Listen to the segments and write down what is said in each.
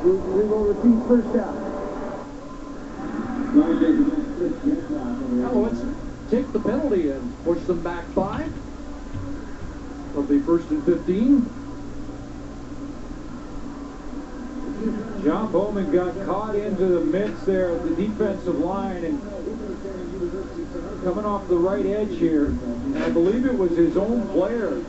We will repeat first down. Alouettes take the penalty and push them back 5. It'll be 1st and 15. John Bowman got caught into the midst there of the defensive line and coming off the right edge here. And I believe it was his own player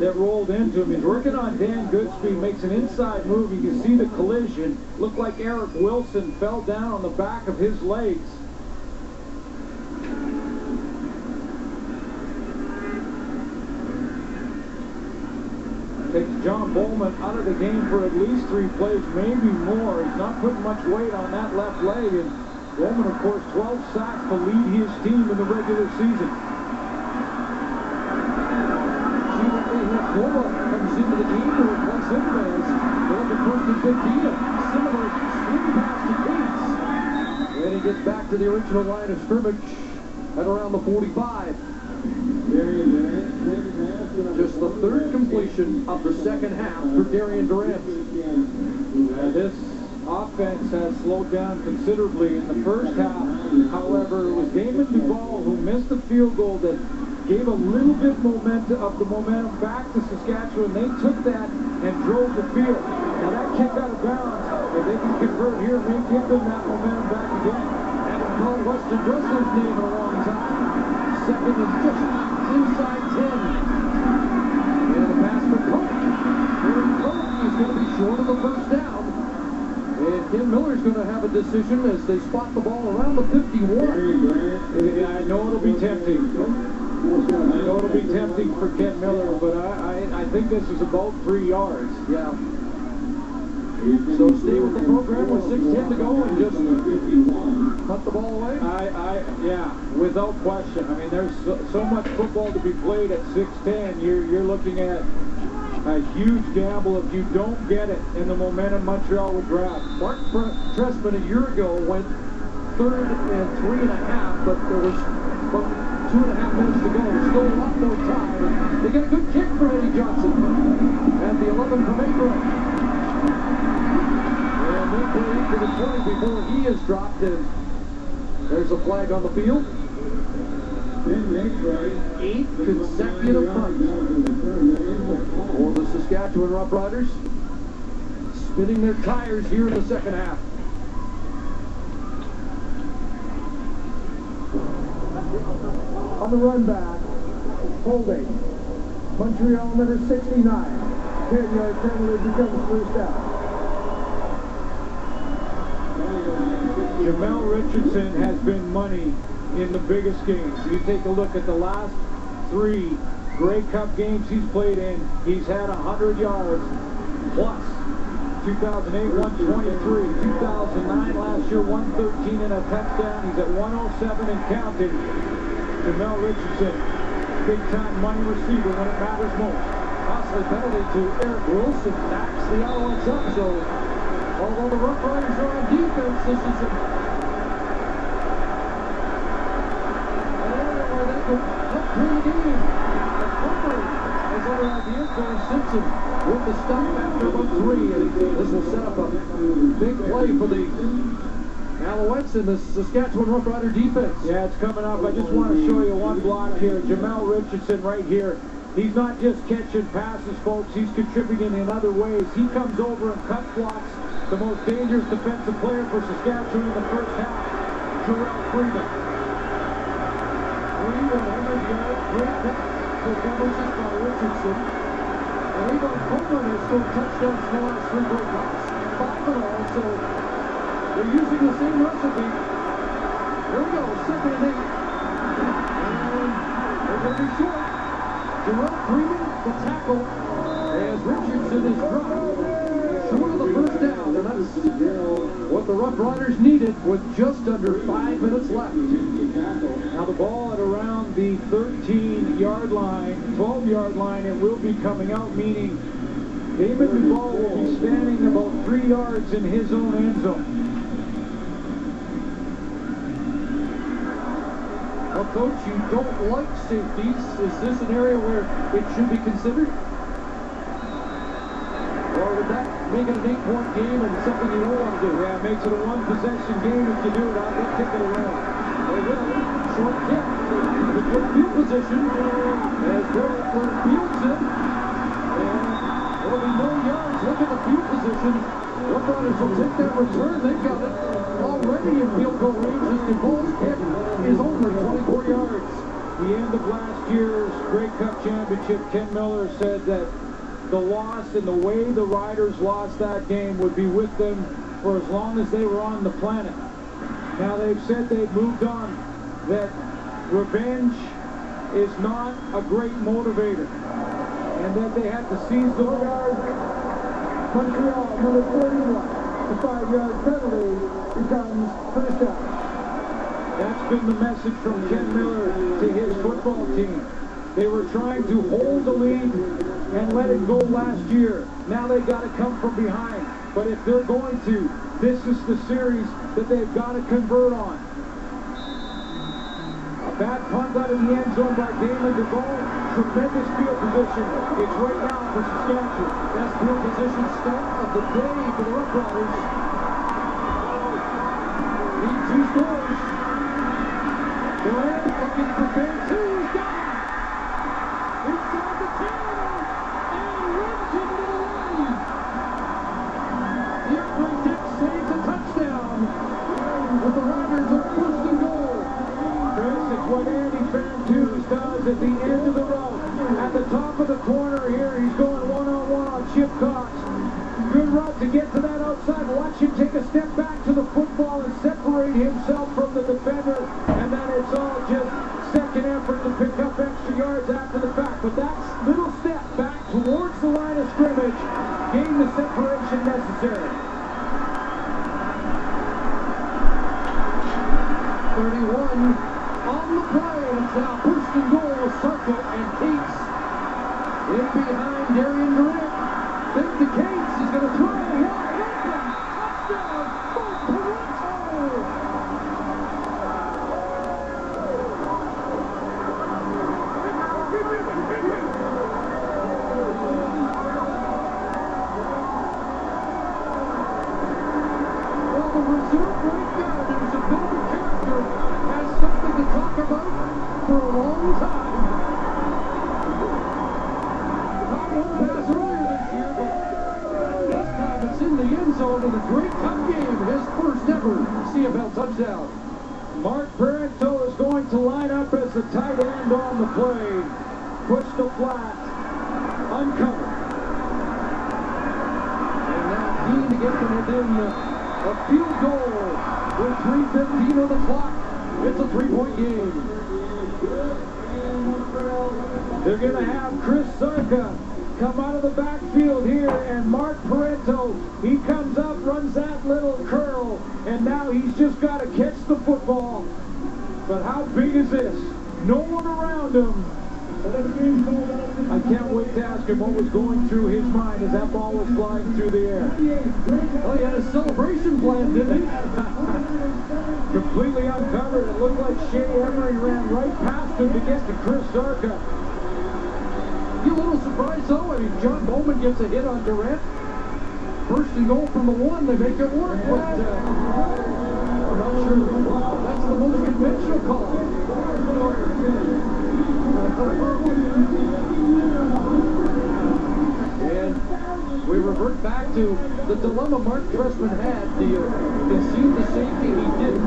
that rolled into him. He's working on Dan Goodspeed, makes an inside move. You can see the collision. Looked like Eric Wilson fell down on the back of his legs. Takes John Bowman out of the game for at least 3 plays, maybe more. He's not putting much weight on that left leg. And Bowman, of course, 12 sacks to lead his team in the regular season. Bowman comes into the game to replace him as they're the 1st and 15. A similar swing pass to Gates. And he gets back to the original line of scrimmage at around the 45. Just the 3rd completion of the second half for Darian Durant. This offense has slowed down considerably in the first half. However, it was Damon Duvall who missed the field goal that gave a little bit of the momentum back to Saskatchewan. They took that and drove the field. Now that kick out of bounds, if they can convert here, may give them that momentum back again. Haven't called Weston Dressler's name in a long time. 2nd and 6 inside 10. And a pass for Coke. Aaron Coke is going to be short of the 1st down. And Ken Miller's going to have a decision as they spot the ball around the 51. I know it'll be tempting. I know it'll be tempting for Ken Miller, but I think this is about 3 yards. Yeah. So stay with the program with 6:10 to go and just cut the ball away? Yeah, without question. I mean, there's so much football to be played at 6:10. You're looking at a huge gamble if you don't get it in the momentum Montreal would grab. Mark Trestman a year ago went 3rd and 3.5, but there was about 2.5 minutes to go. Still a lot more time. They get a good kick from Eddie Johnson. And the 11 from April. And they play to the 20 before he is dropped. And there's a flag on the field. 8 consecutive punts for the Saskatchewan Roughriders. Spinning their tires here in the second half. On the run back, holding. Montreal number 69. 10-yard penalty becomes 1st down. Jamel Richardson has been money in the biggest games. You take a look at the last 3 Grey Cup games he's played in. He's had 100 yards plus. 2008, 123. 2009 last year, 113 and a touchdown. He's at 107 and counting. Jamel Richardson, big-time money receiver when it matters most. Costly penalty to Eric Wilson. Backs the Alouettes up. So, although the Rough Riders are on defense, this is an area where they could help win the game. But Humber has other ideas. Barry Simpson with the stop after about 3. And this will set up a big play for the Alouettes in the Saskatchewan Roughrider defense. Yeah, it's coming up. I just want to show you one block here. Jamel Richardson right here. He's not just catching passes, folks. He's contributing in other ways. He comes over and cut blocks the most dangerous defensive player for Saskatchewan in the first half, Jarrell Freeman. 100-yard great performances by Richardson. And even Coleman has scored touchdowns in the last 3 breakouts. 5 in all, so they're using the same recipe. Here we go, 2nd and 8. And they're going to be short. Jarrell Freeman, the tackle, as Richardson is dropped. Short of the 1st down, and that's what the Rough Riders needed with just under 5 minutes left. Now the ball at around the 13-yard line, 12-yard line, it will be coming out, meaning David Duvall will be standing about 3 yards in his own end zone. Well, Coach, you don't like safeties. Is this an area where it should be considered? Or would that make it an 8-point game and something you don't want to do. Yeah, it makes it a one-possession game if you do it. I'll get ticket away. They will. Short kick. The good field position as Burlington fields it. And there'll be no yards. Look at the field position. Rough Riders will take that return. They've got it already in field goal range as DePaul's kick is over 24 yards. The end of last year's Grey Cup Championship, Ken Miller said that the loss and the way the Riders lost that game would be with them for as long as they were on the planet. Now they've said they've moved on, that revenge is not a great motivator, and that they have to seize the moment. Montreal, number 41. The 5-yard penalty becomes first down. That's been the message from Ken Miller to his football team. They were trying to hold the lead and let it go last year. Now they've got to come from behind. But if they're going to, this is the series that they've got to convert on. A bad punt out of the end zone by Damon DeVoe. Tremendous field position. It's right now for Saskatchewan. Best field position start of the day for the Rough Riders. Need 2 scores. Durant looking for Ben 2. He's got it. Inside the 10 and runs into the lane. The upright deck saves a touchdown. But the Riders are first and goal. Chris, it's what Andy Fantus does at the end of the route. At the top of the corner here, he's going one-on-one on Chip Cox. Good route to get to that outside. Watch him take a step back to the football and separate himself from the defender. And then it's all just second effort to pick up extra yards after the fact. But that little step back towards the line of scrimmage gained the separation necessary. 31 on the play. It's now first and goal. Sarka and Cates in behind Darian Durant. Think the Cates is going to throw wide open. Touchdown for Toronto. Well, the reserve right guard, who's a bit of a character, has something to talk about for a long time. Caught one pass earlier this year, but this time it's in the end zone in a Grey Cup game. His first ever CFL touchdown. Mark Parento is going to line up as the tight end on the play. Push the flat. Uncovered. And now keen to get them within a field goal with 3:15 on the clock. It's a 3-point game. They're going to have Chris Sarka come out of the backfield here, and Mark Parento, he comes up, runs that little curl, and now he's just got to catch the football. But how big is this? No one around him. I can't wait to ask him what was going through his mind as that ball was flying through the air. Oh, he had a celebration plan, didn't he? Completely uncovered. It looked like Shea Emery ran right past him to get to Chris Sarka. You a little surprised, though? I mean, John Bowman gets a hit on Durant. First and goal from the 1, they make it work. But I'm not sure that's the most conventional call. And we revert back to the dilemma Mark Trestman had. Do you concede the safety? He didn't.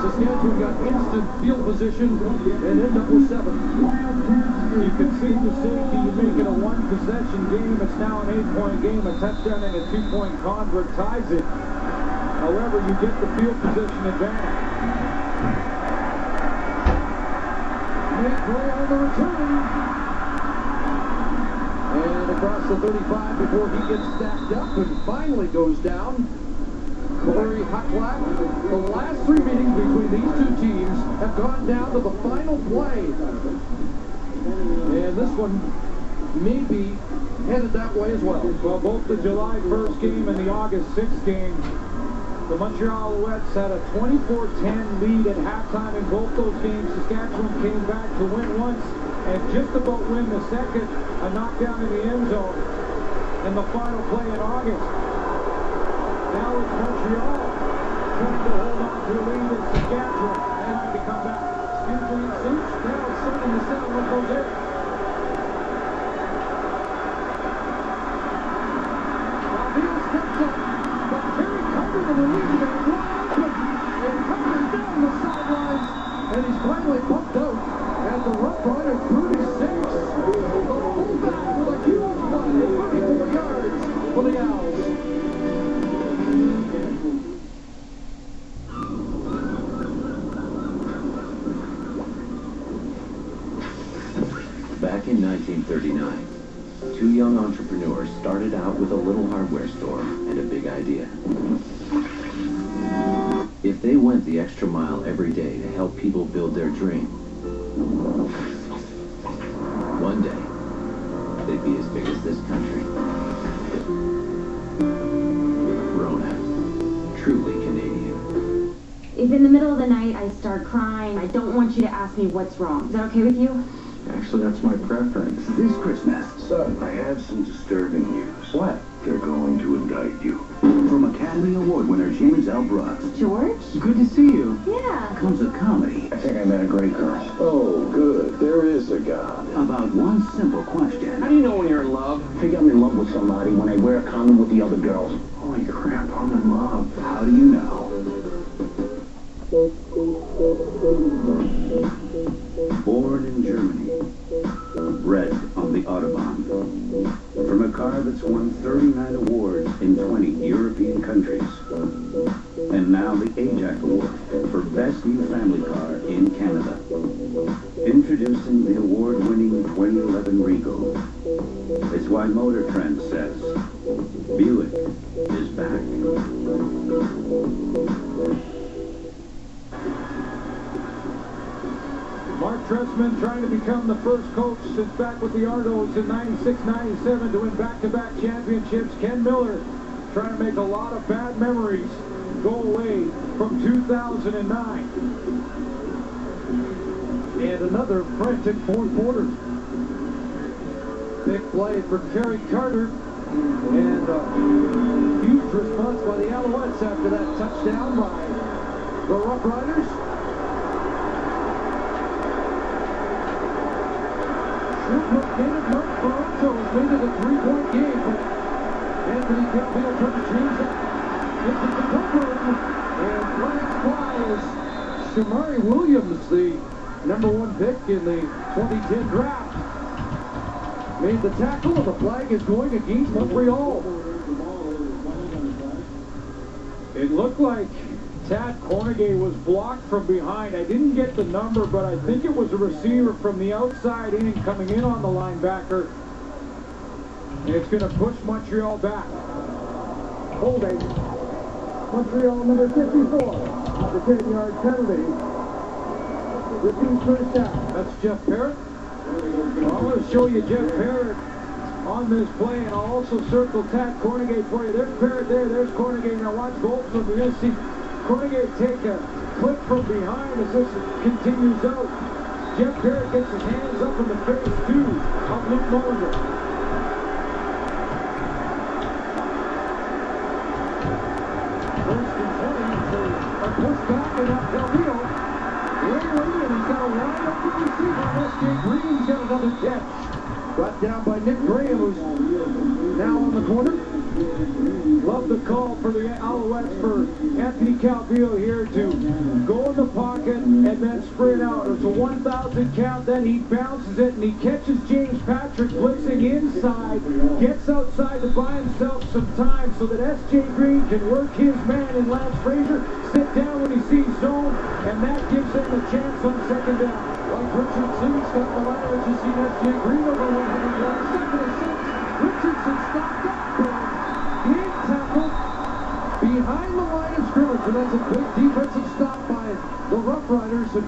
Saskatchewan got instant field position and end up with 7. You concede the safety, you make it a one-possession game. It's now an 8-point game. A touchdown and a 2-point convert ties it. However, you get the field position advantage. Make play on the return. And across the 35 before he gets stacked up and finally goes down. Corey Hucklack. The last 3 meetings between these 2 teams have gone down to the final play. And this one may be headed that way as well. Well, both the July 1st game and the August 6th game, the Montreal Alouettes had a 24-10 lead at halftime in both those games. Saskatchewan came back to win once and just about win the second, a knockdown in the end zone. in the final play in August. Now it's Montreal trying to hold on to a lead in Saskatchewan and to come back. Usually it suits. Now it's starting to sound what goes there. Calvillo steps up, but Terry Carter in the lead man wide open, and Carter's down the sidelines, and he's finally pumped out. And the Rough Riders 36. The fullback with a huge play, 34 yards for the Owls. Back in 1939, two young entrepreneurs started out with a little hardware store and a big idea. If they went the extra mile every day to help people build their dream, one day, they'd be as big as this country. Rona, truly Canadian. If in the middle of the night I start crying, I don't want you to ask me what's wrong. Is that okay with you? Actually, that's my preference. This Christmas, son, I have some disturbing news. What? They're going to indict you. From Academy Award winner James L. Brooks. George? Good to see you. Yeah. Comes a comedy. I think I met a great girl. Oh, good. There is a God. About one simple question. How do you know when you're in love? I think I'm in love with somebody when I wear a condom with the other girls. Holy crap, I'm in love. How do you know? Born in Germany. Bred on the Autobahn. From a car that's won 39 awards in 20 European countries. And now the AJAC Award for Best New Family Car in Canada. Introducing the award-winning 2011 Regal. It's why Motor Trend says, Buick is back. Mark Trestman trying to become the first coach since back with the Argos in 96-97 to win back-to-back championships. Ken Miller trying to make a lot of bad memories go away from 2009. And another frantic fourth quarter. Big play for Terry Carter. And a huge response by the Alouettes after that touchdown by the Rough Riders. David Mark Toronto has made it a 3-point game, but Anthony Calvillo trying to change that into the cover, and flags fly as Shamari Williams, the #1 pick in the 2010 draft, made the tackle, and the flag is going against Montreal. It looked like Tad Cornegay was blocked from behind. I didn't get the number, but I think it was a receiver from the outside in coming in on the linebacker. And it's going to push Montreal back. Holding. Montreal number 54. The 10-yard penalty. Repeat first down. That's Jeff Parrott. Well, I'm going to show you Jeff Parrott on this play, and I'll also circle Tad Cornegay for you. There's Parrott there, there's Cornegay. Now watch both of them. You're going to see Cornegay take a clip from behind as this continues out. Jeff Parrott gets his hands up in the face, too, of Luke Mulligan. First and 20, so a push back and up Calvillo. Lately, and he's got a wide open receiver. S.J. Green's got another catch. Brought down by Nick Graham, who's now on the corner. Love the call for the Alouettes for Anthony Calvillo here to go in the pocket and then sprint out. It's a 1,000 count, then he bounces it and he catches James Patrick blitzing inside, gets outside to buy himself some time so that S.J. Green can work his man and Lance Frazier sit down when he sees zone, and that gives them a chance on second down. Like Richardson's got the ladder, as you see S.J. Green over 100 yards. Second and 6, Richardson stopped up. Big tackle behind the line of scrimmage, and that's a big defensive stop by the Rough Riders. And,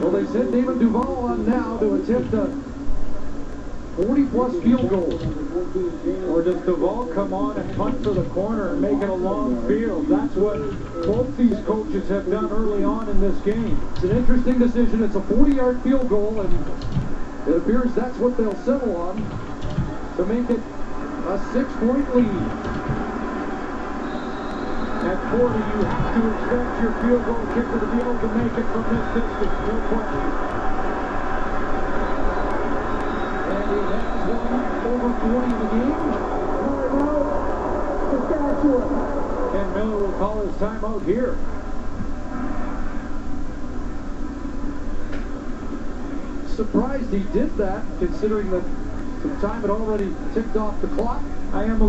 well, they send David Duval on now to attempt a 40-plus field goal. Or does Duval come on and punt for the corner and make it a long field? That's what both these coaches have done early on in this game. It's an interesting decision. It's a 40-yard field goal, and it appears that's what they'll settle on to make it a A 6-point lead. At 40, you have to expect your field goal kicker to be able to make it from this distance. No question. And he has one over 40 in the game. Right now, Saskatchewan. Ken Miller will call his timeout here. Surprised he did that, considering that some time had already ticked off the clock. I am a